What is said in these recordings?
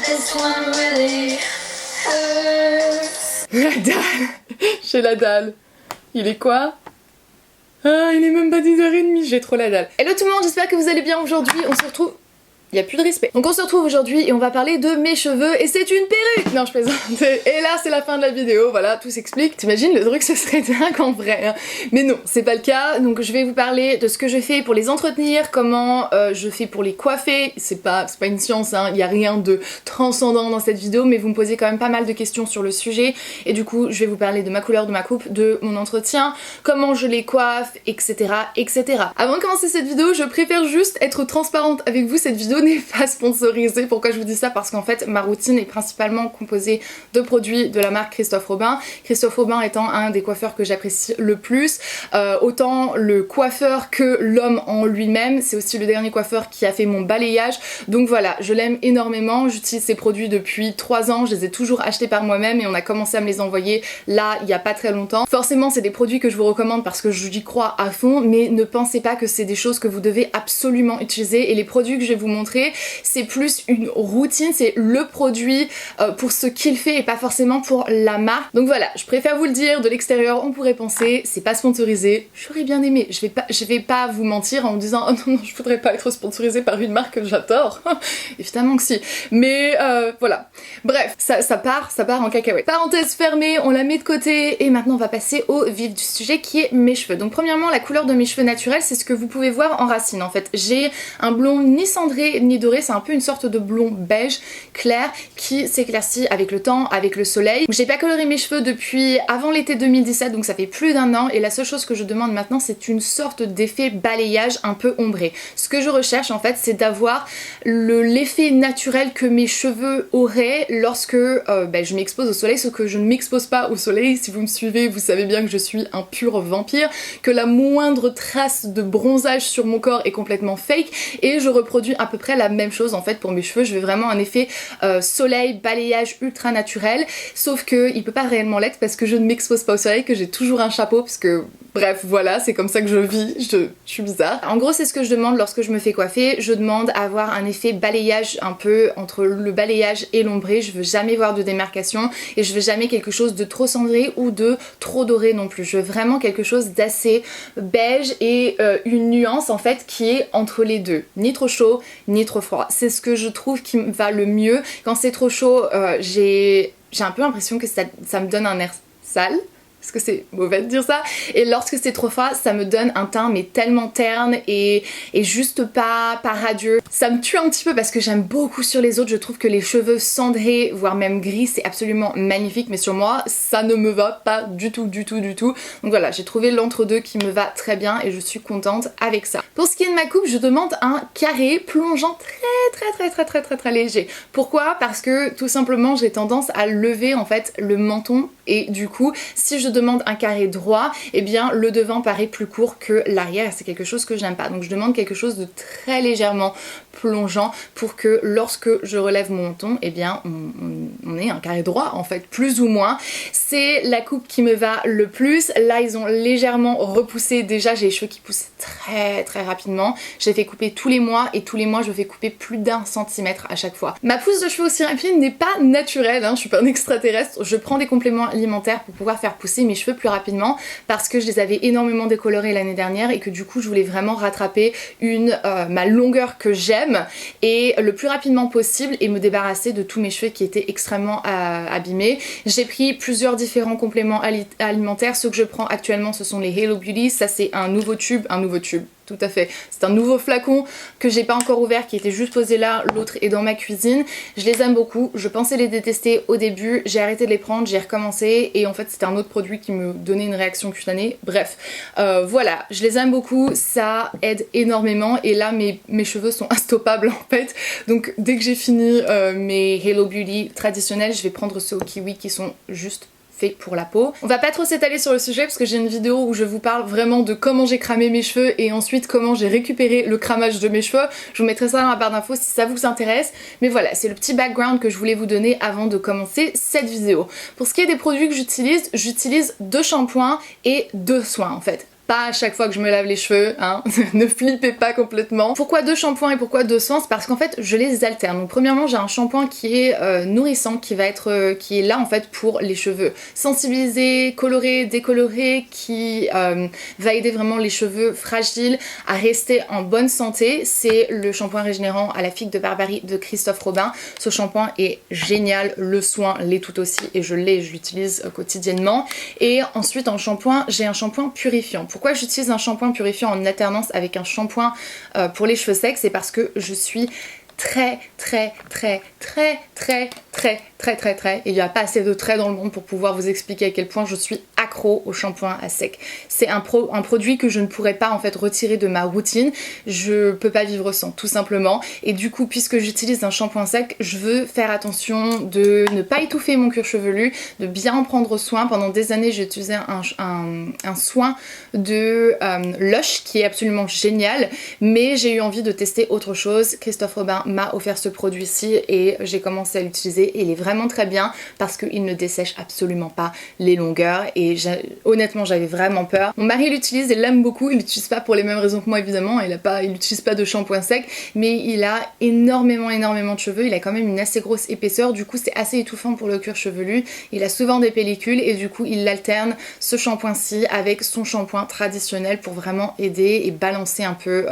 this one really hurts. La dalle. J'ai la dalle. Il est quoi? Ah, il est même pas 10h30, j'ai trop la dalle. Hello tout le monde, j'espère que vous allez bien aujourd'hui. On se retrouve... Il y a plus de respect. Donc on se retrouve aujourd'hui et on va parler de mes cheveux et c'est une perruque. Non, je plaisante. Et là c'est la fin de la vidéo, voilà, tout s'explique. T'imagines le truc, ce serait dingue en vrai hein. Mais non, c'est pas le cas. Donc je vais vous parler de ce que je fais pour les entretenir, comment je fais pour les coiffer. C'est pas une science hein, il y a rien de transcendant dans cette vidéo, mais vous me posez quand même pas mal de questions sur le sujet. Et du coup je vais vous parler de ma couleur de ma coupe, de mon entretien, comment je les coiffe, etc. etc. Avant de commencer cette vidéo, je préfère juste être transparente avec vous. Cette vidéo n'est pas sponsorisée. Pourquoi je vous dis ça? Parce qu'en fait ma routine est principalement composée de produits de la marque Christophe Robin. Christophe Robin étant un des coiffeurs que j'apprécie le plus, autant le coiffeur que l'homme en lui-même. C'est aussi le dernier coiffeur qui a fait mon balayage, donc voilà, je l'aime énormément. J'utilise ses produits depuis 3 ans, je les ai toujours achetés par moi-même et on a commencé à me les envoyer là il y a pas très longtemps. Forcément c'est des produits que je vous recommande parce que j'y crois à fond, mais ne pensez pas que c'est des choses que vous devez absolument utiliser. Et les produits que je vais vous montrer, c'est plus une routine, c'est le produit pour ce qu'il fait et pas forcément pour la marque. Donc voilà, je préfère vous le dire, de l'extérieur on pourrait penser, c'est pas sponsorisé, j'aurais bien aimé, je vais pas vous mentir en me disant oh non, je voudrais pas être sponsorisée par une marque que j'adore. Évidemment que si, mais voilà. Bref, ça part en cacahuète. Parenthèse fermée, on la met de côté et maintenant on va passer au vif du sujet qui est mes cheveux. Donc premièrement, la couleur de mes cheveux naturels, c'est ce que vous pouvez voir en racine en fait. J'ai un blond ni cendré ni doré, c'est un peu une sorte de blond beige clair qui s'éclaircit avec le temps, avec le soleil. J'ai pas coloré mes cheveux depuis avant l'été 2017, donc ça fait plus d'1 an et la seule chose que je demande maintenant c'est une sorte d'effet balayage un peu ombré. Ce que je recherche en fait c'est d'avoir l'effet naturel que mes cheveux auraient lorsque je m'expose au soleil, ce que je ne m'expose pas au soleil. Si vous me suivez vous savez bien que je suis un pur vampire, que la moindre trace de bronzage sur mon corps est complètement fake et je reproduis à peu près la même chose en fait pour mes cheveux. Je veux vraiment un effet soleil, balayage ultra naturel, sauf que il peut pas réellement l'être parce que je ne m'expose pas au soleil, que j'ai toujours un chapeau parce que bref voilà, c'est comme ça que je vis, je suis bizarre. En gros c'est ce que je demande lorsque je me fais coiffer, je demande à avoir un effet balayage un peu entre le balayage et l'ombré. Je veux jamais voir de démarcation et je veux jamais quelque chose de trop cendré ou de trop doré non plus. Je veux vraiment quelque chose d'assez beige et une nuance en fait qui est entre les deux, ni trop chaud ni trop froid. C'est ce que je trouve qui me va le mieux. Quand c'est trop chaud, j'ai un peu l'impression que ça me donne un air sale. Parce que c'est mauvais de dire ça. Et lorsque c'est trop froid, ça me donne un teint mais tellement terne et juste pas radieux. Ça me tue un petit peu parce que j'aime beaucoup sur les autres. Je trouve que les cheveux cendrés, voire même gris, c'est absolument magnifique. Mais sur moi, ça ne me va pas du tout, du tout, du tout. Donc voilà, j'ai trouvé l'entre-deux qui me va très bien et je suis contente avec ça. Pour ce qui est de ma coupe, je demande un carré plongeant très léger. Pourquoi? Parce que tout simplement, j'ai tendance à lever en fait le menton et du coup, si je demande un carré droit, eh bien le devant paraît plus court que l'arrière, c'est quelque chose que j'aime pas. Donc je demande quelque chose de très légèrement plongeant pour que lorsque je relève mon menton, eh bien on ait un carré droit en fait, plus ou moins. C'est la coupe qui me va le plus. Là ils ont légèrement repoussé, déjà j'ai les cheveux qui poussent très rapidement. J'ai fait couper tous les mois et tous les mois je fais couper plus d'1 centimètre à chaque fois. Ma pousse de cheveux aussi rapide n'est pas naturelle, hein, je suis pas un extraterrestre. Je prends des compléments alimentaires pour pouvoir faire pousser mes cheveux plus rapidement parce que je les avais énormément décolorés l'année dernière et que du coup je voulais vraiment rattraper ma longueur que j'aime et le plus rapidement possible et me débarrasser de tous mes cheveux qui étaient extrêmement abîmés. J'ai pris plusieurs différents compléments alimentaires. Ceux que je prends actuellement ce sont les Hello Beauty, ça c'est un nouveau tube, tout à fait. C'est un nouveau flacon que j'ai pas encore ouvert, qui était juste posé là, l'autre est dans ma cuisine. Je les aime beaucoup, je pensais les détester au début, j'ai arrêté de les prendre, j'ai recommencé et en fait c'était un autre produit qui me donnait une réaction cutanée. Bref, voilà, je les aime beaucoup, ça aide énormément et là mes cheveux sont instoppables en fait. Donc dès que j'ai fini mes Hello Beauty traditionnels, je vais prendre ceux au kiwi qui sont juste fait pour la peau. On va pas trop s'étaler sur le sujet parce que j'ai une vidéo où je vous parle vraiment de comment j'ai cramé mes cheveux et ensuite comment j'ai récupéré le cramage de mes cheveux. Je vous mettrai ça dans la barre d'infos si ça vous intéresse. Mais voilà, c'est le petit background que je voulais vous donner avant de commencer cette vidéo. Pour ce qui est des produits que j'utilise 2 shampoings et 2 soins en fait. pas à chaque fois que je me lave les cheveux, hein. Ne flippez pas complètement. Pourquoi 2 shampoings et pourquoi 2 soins? C'est parce qu'en fait je les alterne. Donc premièrement j'ai un shampoing qui est nourrissant, qui est là en fait pour les cheveux sensibilisés, colorés, décolorés, qui va aider vraiment les cheveux fragiles à rester en bonne santé. C'est le shampoing régénérant à la figue de Barbarie de Christophe Robin. Ce shampoing est génial, le soin l'est tout aussi et je l'utilise quotidiennement. Et ensuite en shampoing, j'ai un shampoing purifiant. Pourquoi j'utilise un shampoing purifiant en alternance avec un shampoing pour les cheveux secs? C'est parce que je suis très, il n'y a pas assez de traits dans le monde pour pouvoir vous expliquer à quel point je suis accro au shampoing à sec. C'est un produit que je ne pourrais pas en fait retirer de ma routine, je peux pas vivre sans tout simplement, et du coup puisque j'utilise un shampoing sec, je veux faire attention de ne pas étouffer mon cuir chevelu, de bien en prendre soin. Pendant des années j'ai utilisé un soin de Lush qui est absolument génial, mais j'ai eu envie de tester autre chose. Christophe Robin m'a offert ce produit-ci et j'ai commencé à l'utiliser et il est vraiment très bien parce qu'il ne dessèche absolument pas les longueurs et honnêtement j'avais vraiment peur. Mon mari l'utilise et l'aime beaucoup, il l'utilise pas pour les mêmes raisons que moi évidemment, il n'utilise pas de shampoing sec, mais il a énormément de cheveux, il a quand même une assez grosse épaisseur, du coup c'est assez étouffant pour le cuir chevelu, il a souvent des pellicules et du coup il alterne ce shampoing-ci avec son shampoing traditionnel pour vraiment aider et balancer un peu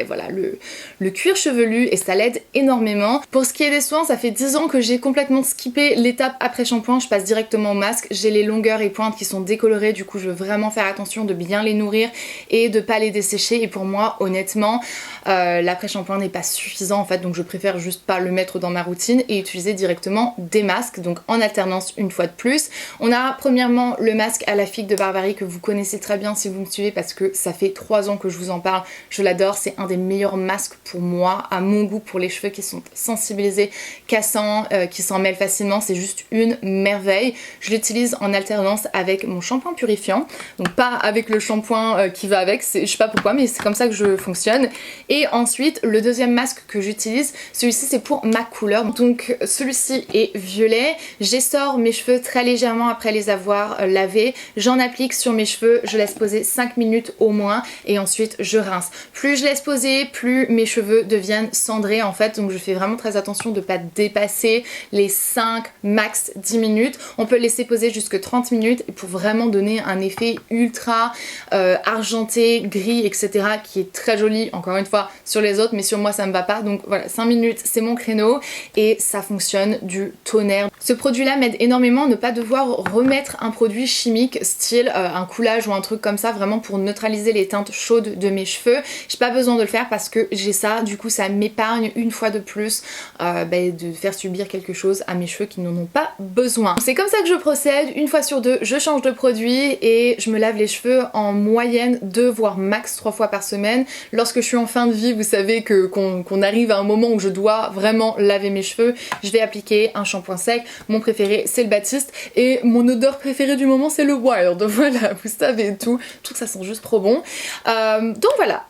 voilà, le cuir chevelu et ça l'aide énormément. Pour ce qui est des soins, ça fait 10 ans que j'ai complètement skippé l'étape après shampoing, je passe directement au masque. J'ai les longueurs et pointes qui sont décolorées, du coup je veux vraiment faire attention de bien les nourrir et de pas les dessécher, et pour moi honnêtement l'après shampoing n'est pas suffisant en fait, donc je préfère juste pas le mettre dans ma routine et utiliser directement des masques, donc en alternance une fois de plus. On a premièrement le masque à la figue de Barbarie que vous connaissez très bien si vous me suivez parce que ça fait 3 ans que je vous en parle, je l'adore, c'est un des meilleurs masques pour moi, à mon goût, pour les cheveux qui sont sensibilisés, cassants, qui s'en mêlent facilement, c'est juste une merveille. Je l'utilise en alternance avec mon shampoing purifiant, donc pas avec le shampoing qui va avec, je sais pas pourquoi mais c'est comme ça que je fonctionne. Et ensuite le deuxième masque que j'utilise, celui-ci c'est pour ma couleur, donc celui-ci est violet. J'essore mes cheveux très légèrement après les avoir lavés, j'en applique sur mes cheveux, je laisse poser 5 minutes au moins et ensuite je rince. Plus je laisse poser, plus mes cheveux deviennent cendrés en fait, donc je fais vraiment très attention de ne pas dépasser les 5 max 10 minutes. On peut laisser poser jusque 30 minutes pour vraiment donner un effet ultra argenté, gris, etc. qui est très joli encore une fois sur les autres, mais sur moi ça me va pas, donc voilà, 5 minutes c'est mon créneau et ça fonctionne du tonnerre. Ce produit là m'aide énormément à ne pas devoir remettre un produit chimique style un coulage ou un truc comme ça, vraiment pour neutraliser les teintes chaudes de mes cheveux. J'ai pas besoin de le faire parce que j'ai ça, du coup ça m'épargne une fois de plus de faire subir quelque chose à mes cheveux qui n'en ont pas besoin. C'est comme ça que je procède, une fois sur deux je change de produit et je me lave les cheveux en moyenne 2 voire max 3 fois par semaine. Lorsque je suis en fin de vie, vous savez qu'on arrive à un moment où je dois vraiment laver mes cheveux, je vais appliquer un shampoing sec. Mon préféré c'est le Baptiste et mon odeur préférée du moment c'est le Wild, voilà, vous savez tout, je trouve que ça sent juste trop bon. Donc voilà,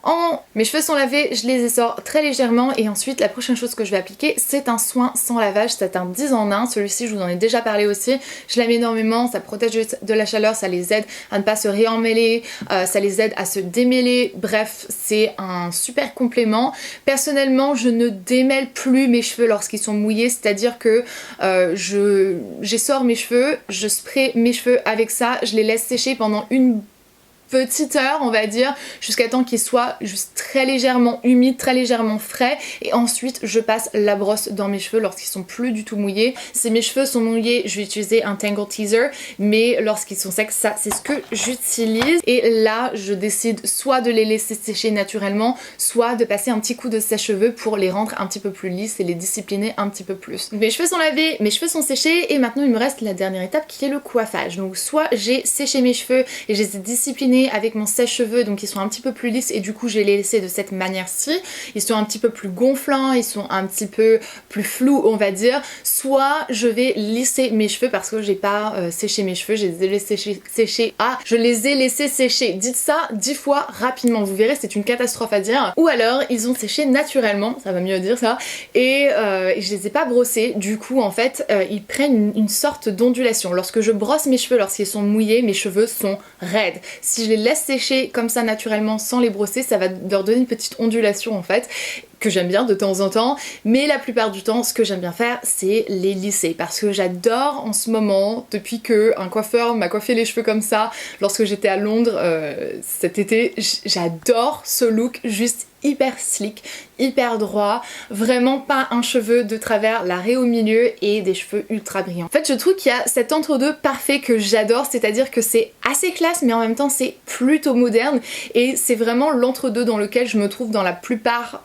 mes cheveux sont lavés, je les essore très légèrement et ensuite la prochaine chose que je vais appliquer c'est un soin sans lavage, c'est un 10 en 1, celui-ci je vous en ai déjà parlé aussi, je l'aime énormément, ça protège de la chaleur, ça les aide à ne pas se réemmêler, ça les aide à se démêler, bref c'est un super complément. Personnellement je ne démêle plus mes cheveux lorsqu'ils sont mouillés, c'est-à-dire que j'essore mes cheveux, je spray mes cheveux avec ça, je les laisse sécher pendant une petite heure on va dire, jusqu'à temps qu'ils soient juste très légèrement humides, très légèrement frais, et ensuite je passe la brosse dans mes cheveux lorsqu'ils sont plus du tout mouillés. Si mes cheveux sont mouillés je vais utiliser un Tangle Teaser, mais lorsqu'ils sont secs ça c'est ce que j'utilise, et là je décide soit de les laisser sécher naturellement, soit de passer un petit coup de sèche-cheveux pour les rendre un petit peu plus lisses et les discipliner un petit peu plus. Mes cheveux sont lavés, mes cheveux sont séchés et maintenant il me reste la dernière étape qui est le coiffage. Donc soit j'ai séché mes cheveux et je les ai disciplinés avec mon sèche-cheveux, donc ils sont un petit peu plus lisses et du coup j'ai les laissés de cette manière-ci, ils sont un petit peu plus gonflants, ils sont un petit peu plus flous on va dire, soit je vais lisser mes cheveux parce que j'ai pas séché mes cheveux, je les ai laissés sécher, je les ai laissés sécher, dites ça 10 fois rapidement, vous verrez c'est une catastrophe à dire, ou alors ils ont séché naturellement, ça va mieux dire ça, et je les ai pas brossés, du coup en fait ils prennent une sorte d'ondulation. Lorsque je brosse mes cheveux, lorsqu'ils sont mouillés, mes cheveux sont raides. Si je les laisse sécher comme ça naturellement sans les brosser, ça va leur donner une petite ondulation en fait, que j'aime bien de temps en temps, mais la plupart du temps ce que j'aime bien faire c'est les lisser parce que j'adore en ce moment, depuis que un coiffeur m'a coiffé les cheveux comme ça lorsque j'étais à Londres cet été, j'adore ce look juste hyper slick, hyper droit, vraiment pas un cheveu de travers, la raie au milieu et des cheveux ultra brillants. En fait je trouve qu'il y a cet entre-deux parfait que j'adore, c'est-à-dire que c'est assez classe mais en même temps c'est plutôt moderne et c'est vraiment l'entre-deux dans lequel je me trouve dans la plupart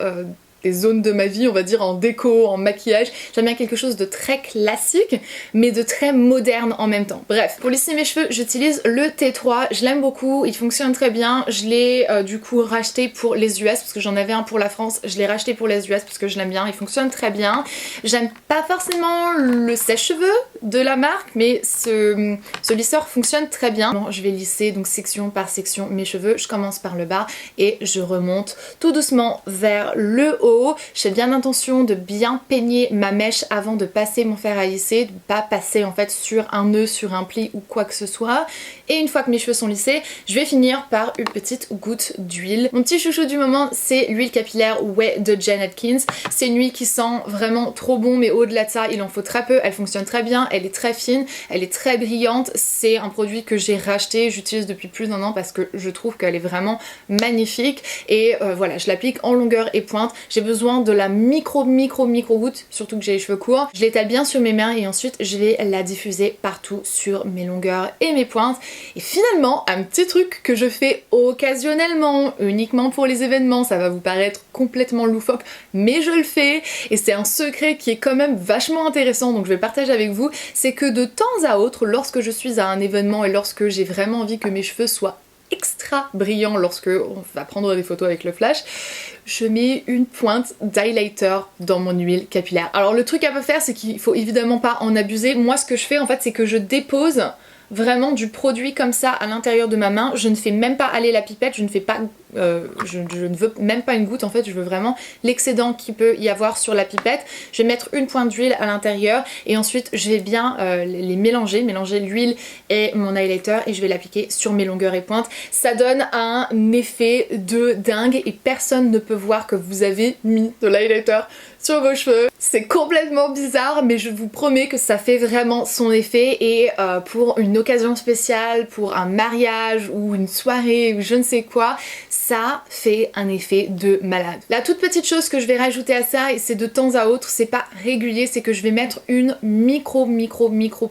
des zones de ma vie, on va dire en déco, en maquillage. J'aime bien quelque chose de très classique mais de très moderne en même temps. Bref, pour lisser mes cheveux j'utilise le T3, je l'aime beaucoup, il fonctionne très bien, je l'ai du coup racheté pour les US parce que j'en avais un pour la France, je l'ai racheté pour les US parce que je l'aime bien, il fonctionne très bien. J'aime pas forcément le sèche-cheveux de la marque mais ce lisseur fonctionne très bien. Bon, je vais lisser donc section par section mes cheveux, je commence par le bas et je remonte tout doucement vers le haut. J'ai bien l'intention de bien peigner ma mèche avant de passer mon fer à lisser, de pas passer en fait sur un nœud, sur un pli ou quoi que ce soit. Et une fois que mes cheveux sont lissés, je vais finir par une petite goutte d'huile. Mon petit chouchou du moment c'est l'huile capillaire Ouai de Jane Atkins. C'est une huile qui sent vraiment trop bon mais au-delà de ça il en faut très peu, elle fonctionne très bien, elle est très fine, elle est très brillante. C'est un produit que j'ai racheté, j'utilise depuis plus d'1 an parce que je trouve qu'elle est vraiment magnifique et voilà, je l'applique en longueur et pointe. J'ai besoin de la micro goutte, surtout que j'ai les cheveux courts. Je l'étale bien sur mes mains et ensuite je vais la diffuser partout sur mes longueurs et mes pointes. Et finalement, un petit truc que je fais occasionnellement, uniquement pour les événements, ça va vous paraître complètement loufoque, mais je le fais et c'est un secret qui est quand même vachement intéressant donc je vais le partager avec vous, c'est que de temps à autre, lorsque je suis à un événement et lorsque j'ai vraiment envie que mes cheveux soient extra brillants lorsque on va prendre des photos avec le flash, je mets une pointe d'highlighter dans mon huile capillaire. Alors le truc à pas faire c'est qu'il faut évidemment pas en abuser. Moi ce que je fais en fait c'est que je dépose vraiment du produit comme ça à l'intérieur de ma main, je ne fais même pas aller la pipette, je ne fais pas je ne veux même pas une goutte en fait, je veux vraiment l'excédent qu'il peut y avoir sur la pipette. Je vais mettre une pointe d'huile à l'intérieur et ensuite je vais bien les mélanger l'huile et mon highlighter et je vais l'appliquer sur mes longueurs et pointes. Ça donne un effet de dingue et personne ne peut voir que vous avez mis de l'highlighter sur vos cheveux. C'est complètement bizarre mais je vous promets que ça fait vraiment son effet et pour une occasion spéciale, pour un mariage ou une soirée ou je ne sais quoi, ça fait un effet de malade. La toute petite chose que je vais rajouter à ça, et c'est de temps à autre, c'est pas régulier, c'est que je vais mettre une micro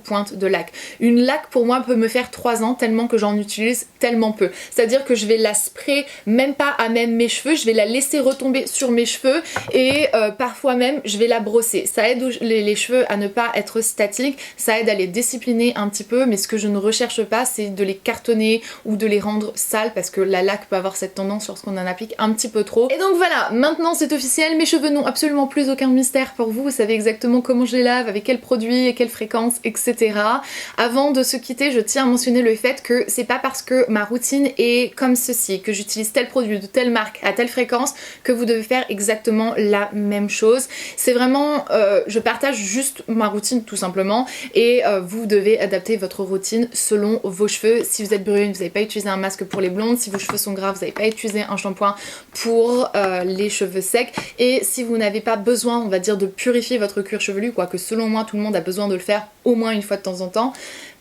pointe de lac. Une lac pour moi peut me faire 3 ans tellement que j'en utilise tellement peu. C'est-à-dire que je vais la sprayer même pas à même mes cheveux, je vais la laisser retomber sur mes cheveux et parfois même je vais la brosser. Ça aide les cheveux à ne pas être statiques, ça aide à les discipliner un petit peu, mais ce que je ne recherche pas c'est de les cartonner ou de les rendre sales parce que la laque peut avoir cette tendance lorsqu'on en applique un petit peu trop. Et donc voilà, maintenant c'est officiel, mes cheveux n'ont absolument plus aucun mystère pour vous, vous savez exactement comment je les lave, avec quel produit et quelle fréquence, etc. Avant de se quitter, je tiens à mentionner le fait que c'est pas parce que ma routine est comme ceci, que j'utilise tel produit de telle marque à telle fréquence, que vous devez faire exactement la même chose. C'est vraiment, je partage juste ma routine tout simplement et vous devez adapter votre routine selon vos cheveux. Si vous êtes brune, vous n'avez pas utilisé un masque pour les blondes, si vos cheveux sont gras, vous n'avez pas utiliser un shampoing pour les cheveux secs et si vous n'avez pas besoin on va dire de purifier votre cuir chevelu, quoique selon moi tout le monde a besoin de le faire au moins une fois de temps en temps,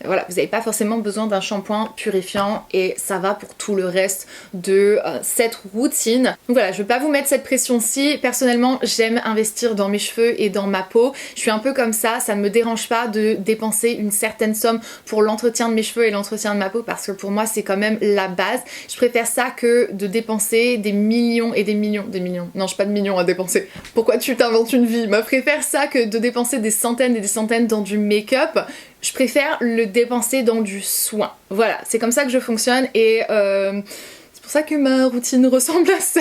voilà, vous n'avez pas forcément besoin d'un shampoing purifiant et ça va pour tout le reste de cette routine. Donc voilà, je vais pas vous mettre cette pression-ci. Personnellement, j'aime investir dans mes cheveux et dans ma peau. Je suis un peu comme ça ne me dérange pas de dépenser une certaine somme pour l'entretien de mes cheveux et l'entretien de ma peau parce que pour moi c'est quand même la base. Je préfère ça que de dépenser des millions et des millions. Non, j'ai pas de millions à dépenser. Pourquoi tu t'inventes une vie? Je préfère ça que de dépenser des centaines et des centaines dans du make-up. Je préfère le dépenser dans du soin. Voilà, c'est comme ça que je fonctionne et c'est pour ça que ma routine ressemble à ça.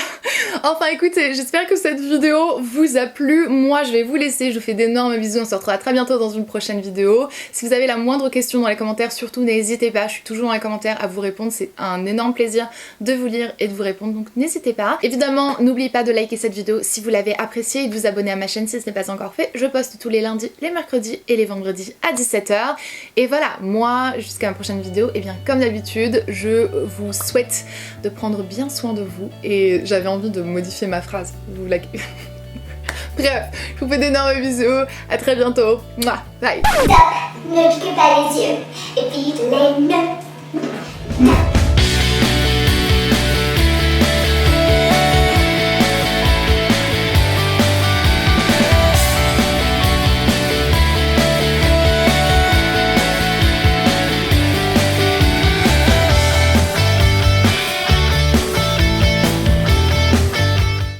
Enfin écoutez, j'espère que cette vidéo vous a plu. Moi je vais vous laisser, je vous fais d'énormes bisous, on se retrouvera très bientôt dans une prochaine vidéo. Si vous avez la moindre question dans les commentaires, surtout n'hésitez pas, je suis toujours dans les commentaires à vous répondre, c'est un énorme plaisir de vous lire et de vous répondre, donc n'hésitez pas. Évidemment, n'oubliez pas de liker cette vidéo si vous l'avez appréciée et de vous abonner à ma chaîne si ce n'est pas encore fait. Je poste tous les lundis, les mercredis et les vendredis à 17 h. Et voilà, moi jusqu'à ma prochaine vidéo, et bien comme d'habitude, je vous souhaite de prendre bien soin de vous et j'avais envie de modifier ma phrase. Vous la... Bref, je vous fais d'énormes bisous, à très bientôt. Mouah, bye. Stop, ne piquez pas les yeux. Et puis les nœuds.